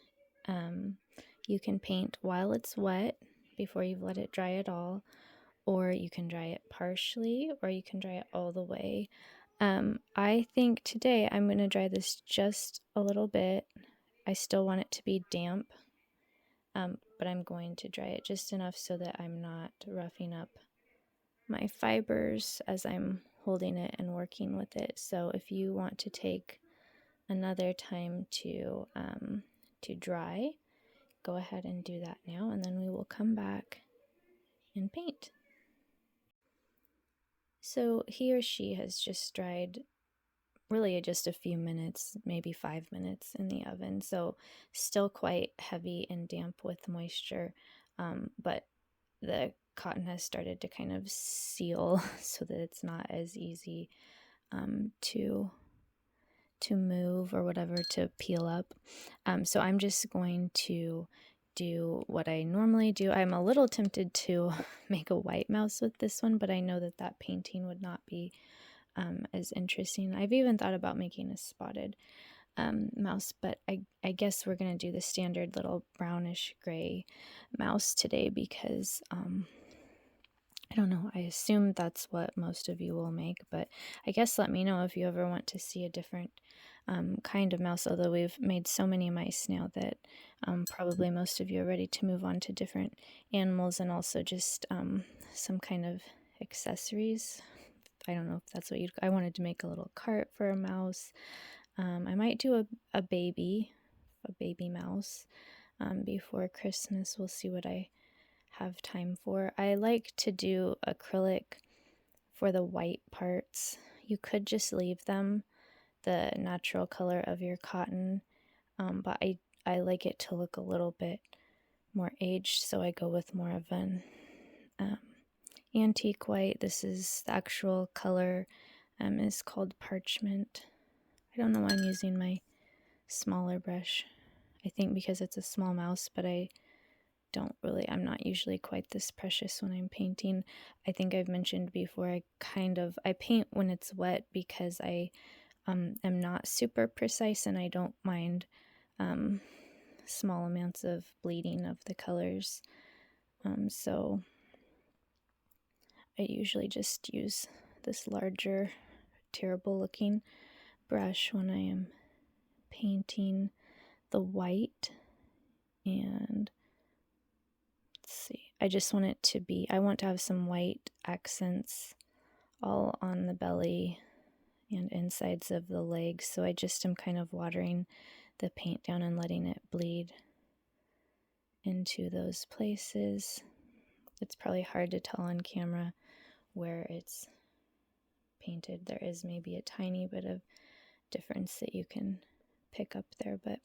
You can paint while it's wet before you've let it dry at all, or you can dry it partially, or you can dry it all the way. I think today I'm going to dry this just a little bit. I still want it to be damp, but I'm going to dry it just enough so that I'm not roughing up my fibers as I'm holding it and working with it. So if you want to take another time to dry, go ahead and do that now, and then we will come back and paint. So he or she has just dried really just a few minutes, maybe 5 minutes in the oven, so still quite heavy and damp with moisture, but the cotton has started to kind of seal so that it's not as easy to move or whatever, to peel up. So I'm just going to do what I normally do. I'm a little tempted to make a white mouse with this one, but I know that that painting would not be as interesting. I've even thought about making a spotted mouse, but I guess we're going to do the standard little brownish gray mouse today because I don't know, I assume that's what most of you will make, but I guess let me know if you ever want to see a different kind of mouse, although we've made so many mice now that probably most of you are ready to move on to different animals, and also just some kind of accessories. I don't know if that's what I wanted to make a little cart for a mouse. I might do a baby mouse before Christmas. We'll see what I have time for. I like to do acrylic for the white parts. You could just leave them the natural color of your cotton, but I like it to look a little bit more aged, so I go with more of an antique white. This is the actual color is called parchment. I don't know why I'm using my smaller brush. I think because it's a small mouse, but I'm not usually quite this precious when I'm painting. I think I've mentioned before, I paint when it's wet because I am not super precise, and I don't mind small amounts of bleeding of the colors. So I usually just use this larger, terrible looking brush when I am painting the white. And let's see, I want to have some white accents all on the belly and insides of the legs. So I just am kind of watering the paint down and letting it bleed into those places. It's probably hard to tell on camera where it's painted. There is maybe a tiny bit of difference that you can pick up there, but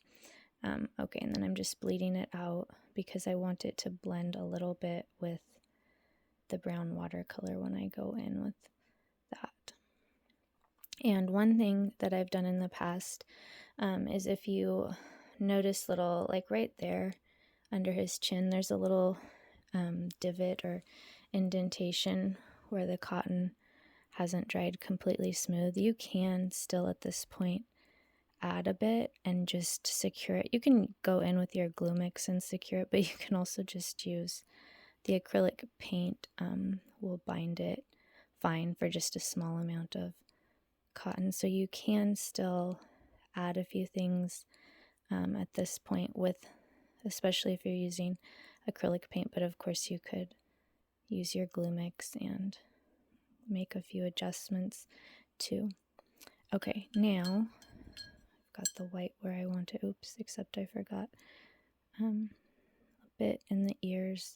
okay, and then I'm just bleeding it out because I want it to blend a little bit with the brown watercolor when I go in with that. And one thing that I've done in the past is if you notice little, like right there under his chin, there's a little divot or indentation where the cotton hasn't dried completely smooth. You can still at this point add a bit and just secure it. You can go in with your glue mix and secure it, but you can also just use the acrylic paint. Will bind it fine for just a small amount of cotton. So you can still add a few things at this point with, especially if you're using acrylic paint, but of course you could use your glue mix and make a few adjustments too. Okay, now I've got the white where I want to, oops, except I forgot a bit in the ears.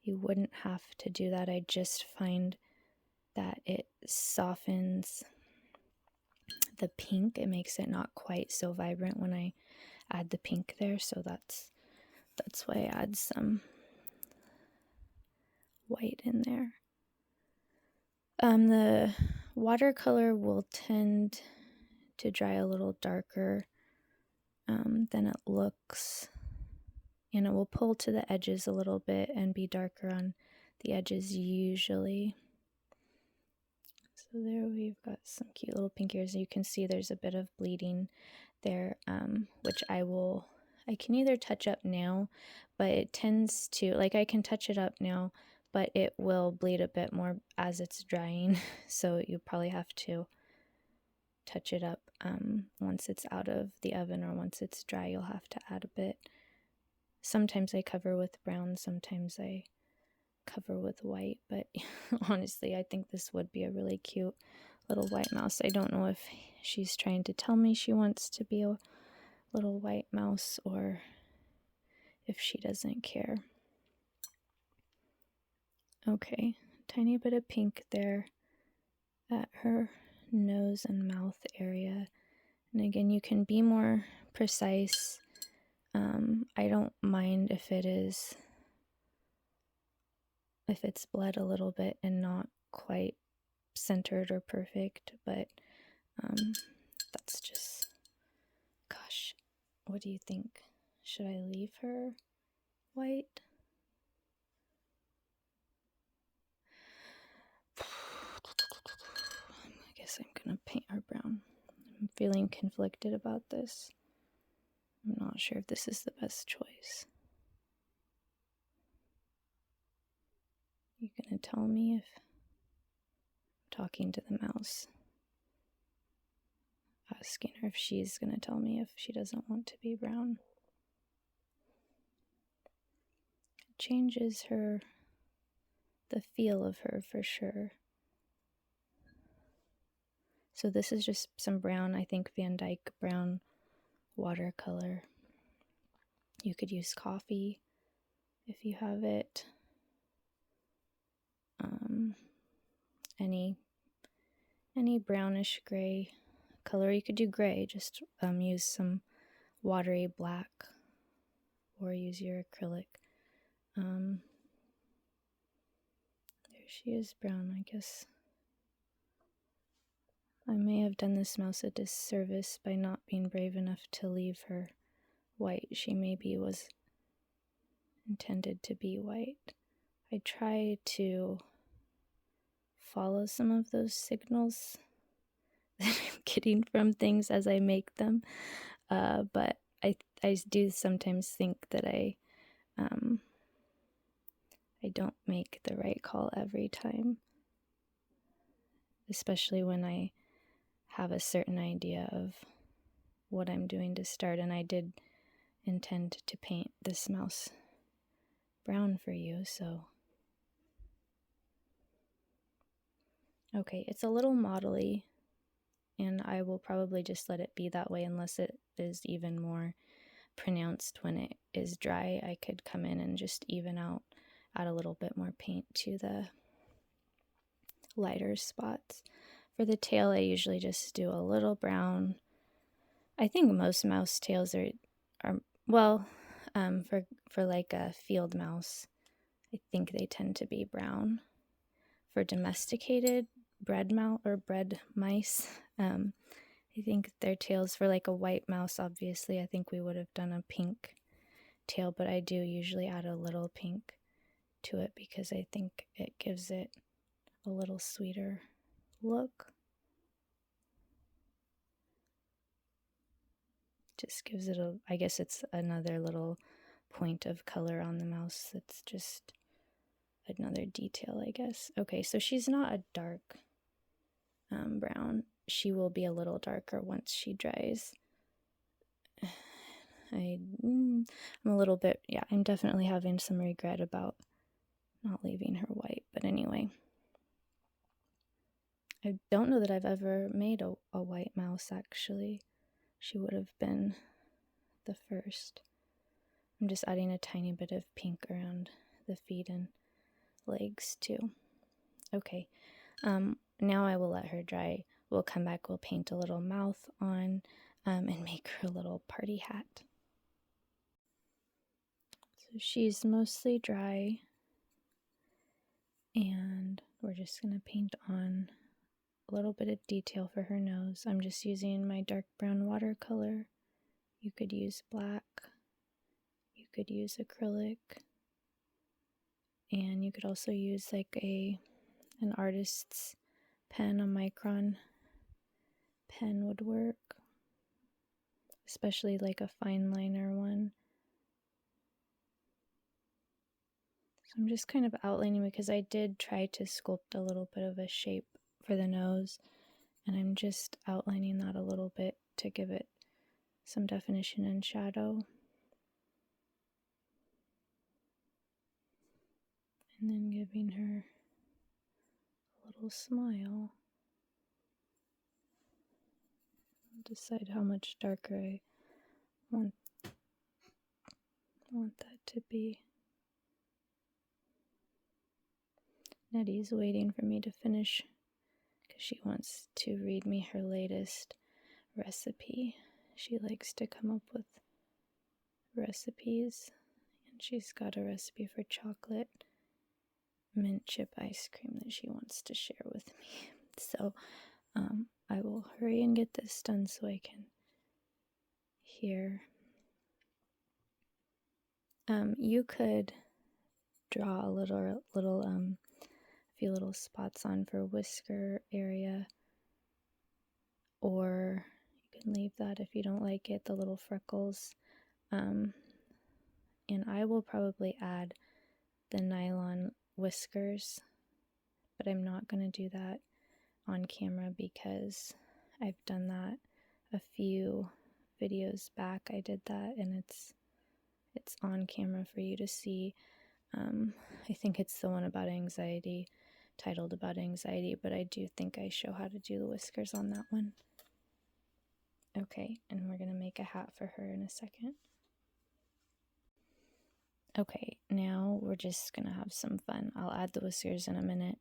You wouldn't have to do that. I just find that it softens the pink. It makes it not quite so vibrant when I add the pink there, so that's why I add some white in there. The watercolor will tend to dry a little darker than it looks, and it will pull to the edges a little bit and be darker on the edges usually. So there we've got some cute little pink ears. You can see there's a bit of bleeding there, which I can either touch up now, but it tends to, like, I can touch it up now, but it will bleed a bit more as it's drying. So you probably have to touch it up once it's out of the oven, or once it's dry, you'll have to add a bit. Sometimes I cover with brown, sometimes I cover with white, but honestly, I think this would be a really cute little white mouse. I don't know if she's trying to tell me she wants to be a little white mouse or if she doesn't care. Okay, tiny bit of pink there at her nose and mouth area. And again, you can be more precise. I don't mind if it's bled a little bit and not quite centered or perfect, but that's just, gosh, what do you think? Should I leave her white? I guess I'm gonna paint her brown. I'm feeling conflicted about this. I'm not sure if this is the best choice. You gonna tell me if I'm talking to the mouse? Asking her if she's gonna tell me if she doesn't want to be brown. It changes the feel of her for sure. So this is just some brown, I think Van Dyke brown watercolor. You could use coffee if you have it. Any brownish gray color. You could do gray, just use some watery black or use your acrylic. There she is, brown. I guess I may have done this mouse a disservice by not being brave enough to leave her white. She maybe was intended to be white. I try to follow some of those signals that I'm getting from things as I make them, but I do sometimes think that I don't make the right call every time, especially when I have a certain idea of what I'm doing to start. And I did intend to paint this mouse brown for you, so Okay, it's a little modelly, and I will probably just let it be that way unless it is even more pronounced when it is dry. I could come in and just even out, add a little bit more paint to the lighter spots. For the tail, I usually just do a little brown. I think most mouse tails are well, for like a field mouse, I think they tend to be brown. For domesticated bred mice, I think their tails, for like a white mouse, obviously, I think we would have done a pink tail, but I do usually add a little pink to it because I think it gives it a little sweeter look. Just gives it I guess it's another little point of color on the mouse. It's just another detail, I guess. Okay, so she's not a dark brown. She will be a little darker once she dries. I'm a little bit, yeah, I'm definitely having some regret about not leaving her white, but anyway. I don't know that I've ever made a white mouse, actually. She would have been the first. I'm just adding a tiny bit of pink around the feet and legs too. Okay, now I will let her dry. We'll come back, we'll paint a little mouth on and make her a little party hat. So she's mostly dry, and we're just going to paint on a little bit of detail for her nose. I'm just using my dark brown watercolor. You could use black, you could use acrylic, and you could also use like an artist's pen, a micron pen would work, especially like a fine liner one. So I'm just kind of outlining because I did try to sculpt a little bit of a shape for the nose, and I'm just outlining that a little bit to give it some definition and shadow. And then giving her a little smile. I'll decide how much darker I want that to be. Nettie's waiting for me to finish because she wants to read me her latest recipe. She likes to come up with recipes, and she's got a recipe for chocolate mint chip ice cream that she wants to share with me. So I will hurry and get this done so I can hear. You could draw a few little spots on for whisker area, or you can leave that if you don't like it, the little freckles. And I will probably add the nylon whiskers, but I'm not going to do that on camera because I've done that a few videos back. I did that, and it's on camera for you to see. I think it's the one about anxiety, titled about anxiety, but I do think I show how to do the whiskers on that one. Okay, and we're going to make a hat for her in a second. Okay, now we're just going to have some fun. I'll add the whiskers in a minute,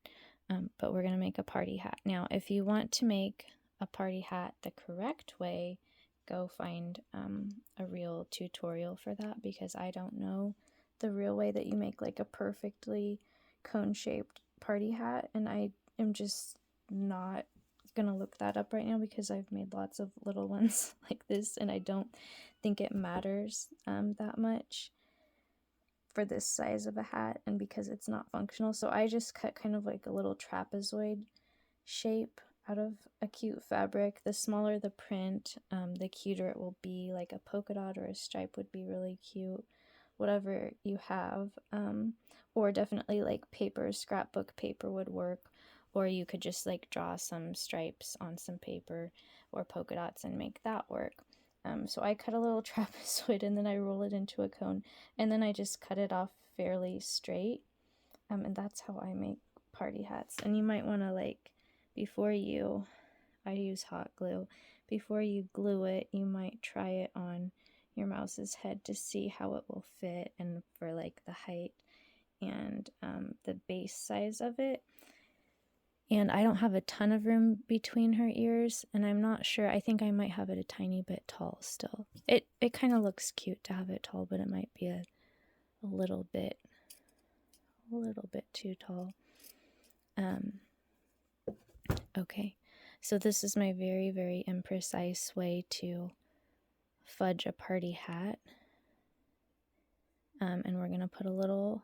but we're going to make a party hat. Now, if you want to make a party hat the correct way, go find a real tutorial for that, because I don't know the real way that you make like a perfectly cone-shaped party hat, and I am just not gonna look that up right now because I've made lots of little ones like this, and I don't think it matters that much for this size of a hat, and because it's not functional. So I just cut kind of like a little trapezoid shape out of a cute fabric. The smaller the print, the cuter it will be. Like a polka dot or a stripe would be really cute, whatever you have. Or definitely like paper, scrapbook paper would work, or you could just like draw some stripes on some paper or polka dots and make that work. So I cut a little trapezoid, and then I roll it into a cone, and then I just cut it off fairly straight, and that's how I make party hats. And you might want to like before you, I use hot glue, before you glue it, you might try it on your mouse's head to see how it will fit, and for like the height and the base size of it. And I don't have a ton of room between her ears, and I'm not sure. I think I might have it a tiny bit tall still. It kind of looks cute to have it tall, but it might be a little bit too tall. Okay, so this is my very, very imprecise way to fudge a party hat. And we're gonna put a little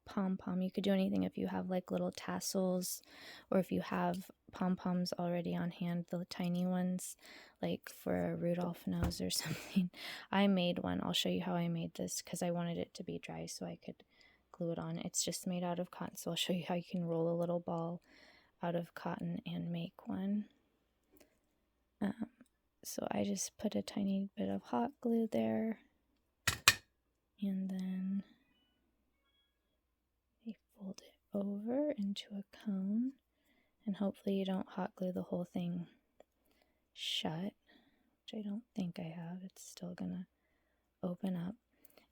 pom-pom. You could do anything if you have like little tassels, or if you have pom-poms already on hand, the tiny ones, like for a Rudolph nose or something. I made one. I'll show you how I made this because I wanted it to be dry so I could glue it on. It's just made out of cotton, so I'll show you how you can roll a little ball out of cotton and make one. So I just put a tiny bit of hot glue there, and then I fold it over into a cone, and hopefully you don't hot glue the whole thing shut, which I don't think I have. It's still gonna open up.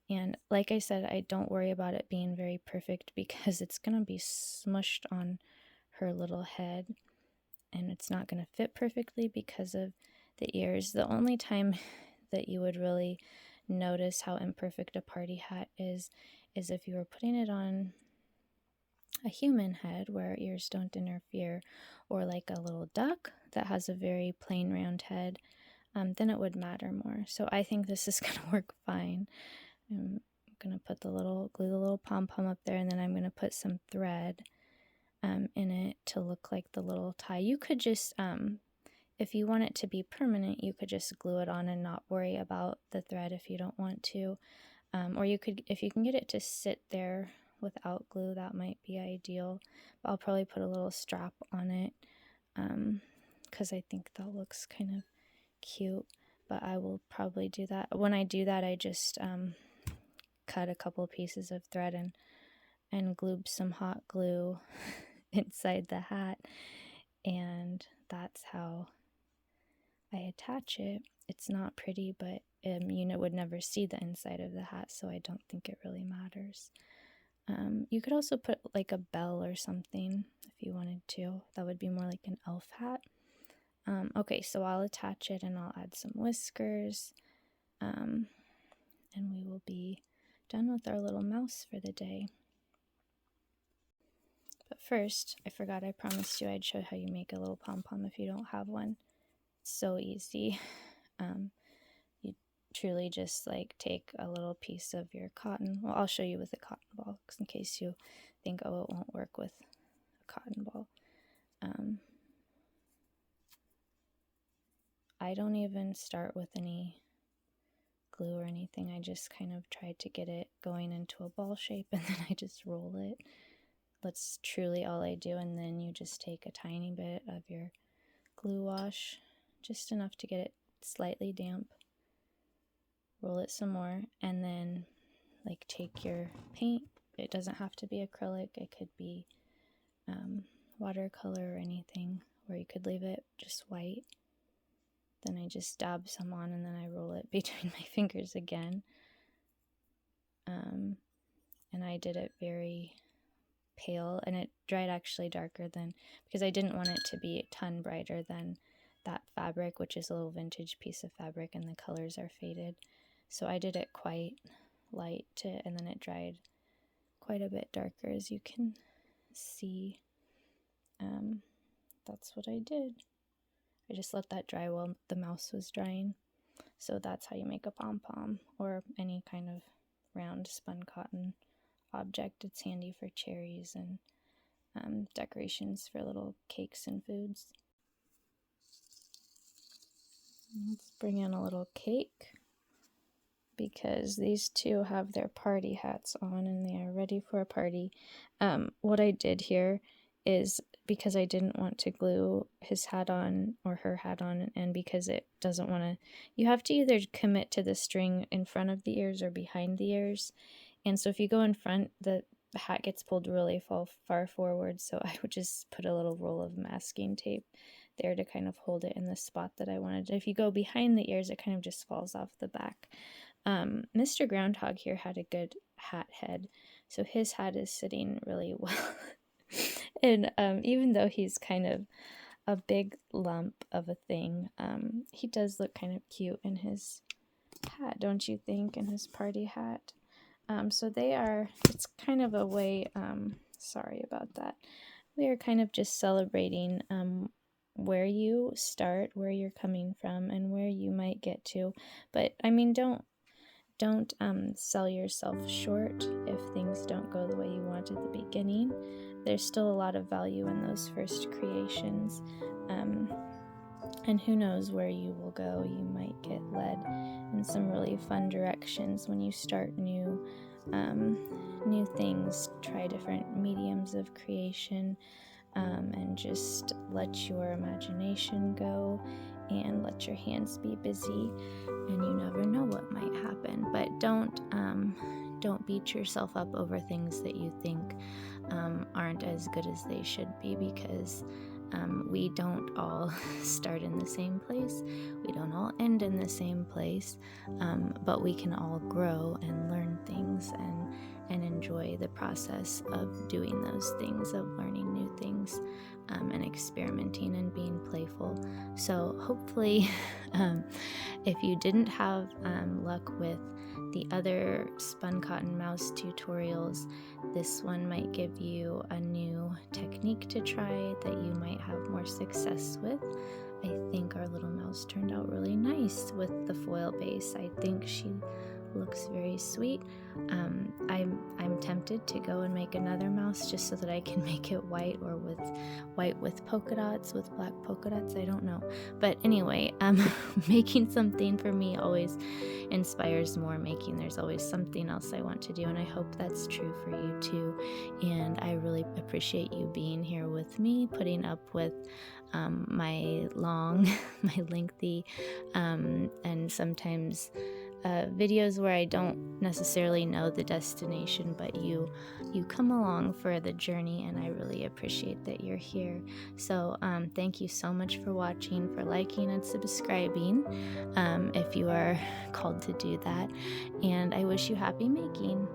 And like I said, I don't worry about it being very perfect because it's gonna be smushed on her little head, and it's not gonna fit perfectly because of the ears. The only time that you would really notice how imperfect a party hat is if you were putting it on a human head where ears don't interfere, or like a little duck that has a very plain round head, then it would matter more. So I think this is going to work fine. I'm going to put glue the little pom-pom up there, and then I'm going to put some thread in it to look like the little tie. You could just, if you want it to be permanent, you could just glue it on and not worry about the thread if you don't want to. Or you could, if you can get it to sit there without glue, that might be ideal. But I'll probably put a little strap on it because I think that looks kind of cute. But I will probably do that. When I do that, I just cut a couple pieces of thread and glued some hot glue inside the hat, and that's how I attach it. It's not pretty, but you would never see the inside of the hat, so I don't think it really matters. You could also put like a bell or something if you wanted to. That would be more like an elf hat. Okay, so I'll attach it and I'll add some whiskers, and we will be done with our little mouse for the day. But first, I forgot, I promised you I'd show how you make a little pom-pom if you don't have one. It's so easy. You truly just like take a little piece of your cotton. Well, I'll show you with a cotton ball, in case you think, oh, it won't work with a cotton ball. I don't even start with any glue or anything. I just kind of tried to get it going into a ball shape, and then I just roll it. That's truly all I do. And then you just take a tiny bit of your glue wash, just enough to get it slightly damp, roll it some more, and then like take your paint. It doesn't have to be acrylic, it could be watercolor or anything, or you could leave it just white. Then I just dab some on, and then I roll it between my fingers again. And I did it very pale, and it dried actually darker than, because I didn't want it to be a ton brighter than that fabric, which is a little vintage piece of fabric, and the colors are faded. So I did it quite light and then it dried quite a bit darker, as you can see. That's what I did. I just let that dry while the mouse was drying. So that's how you make a pom-pom, or any kind of round spun cotton object. It's handy for cherries and decorations for little cakes and foods. Let's bring in a little cake, because these two have their party hats on and they are ready for a party. What I did here is, because I didn't want to glue his hat on or her hat on, and because it doesn't want to, you have to either commit to the string in front of the ears or behind the ears. And so if you go in front, the hat gets pulled really far forward, so I would just put a little roll of masking tape there to kind of hold it in the spot that I wanted. If you go behind the ears, it kind of just falls off the back. Mr. Groundhog here had a good hat head, so his hat is sitting really well. And even though he's kind of a big lump of a thing, he does look kind of cute in his hat, don't you think, in his party hat? So it's kind of a way, sorry about that. We are kind of just celebrating where you start, where you're coming from, and where you might get to. But I mean, don't sell yourself short if things don't go the way you want at the beginning. There's still a lot of value in those first creations. And who knows where you will go. You might get led in some really fun directions when you start new things, try different mediums of creation, and just let your imagination go and let your hands be busy, and you never know what might happen. But don't beat yourself up over things that you think aren't as good as they should be, because we don't all start in the same place. We don't all end in the same place, but we can all grow and learn things and enjoy the process of doing those things, of learning new things, and experimenting and being playful. So hopefully, if you didn't have luck with the other spun cotton mouse tutorials, this one might give you a new technique to try that you might have more success with. I think our little mouse turned out really nice with the foil base. I think she looks very sweet. I'm tempted to go and make another mouse just so that I can make it white, or with white with polka dots, with black polka dots, I don't know. But anyway, making something for me always inspires more making. There's always something else I want to do, and I hope that's true for you too. And I really appreciate you being here with me, putting up with my lengthy, and sometimes videos where I don't necessarily know the destination, but you come along for the journey, and I really appreciate that you're here. So thank you so much for watching, for liking and subscribing, if you are called to do that, and I wish you happy making.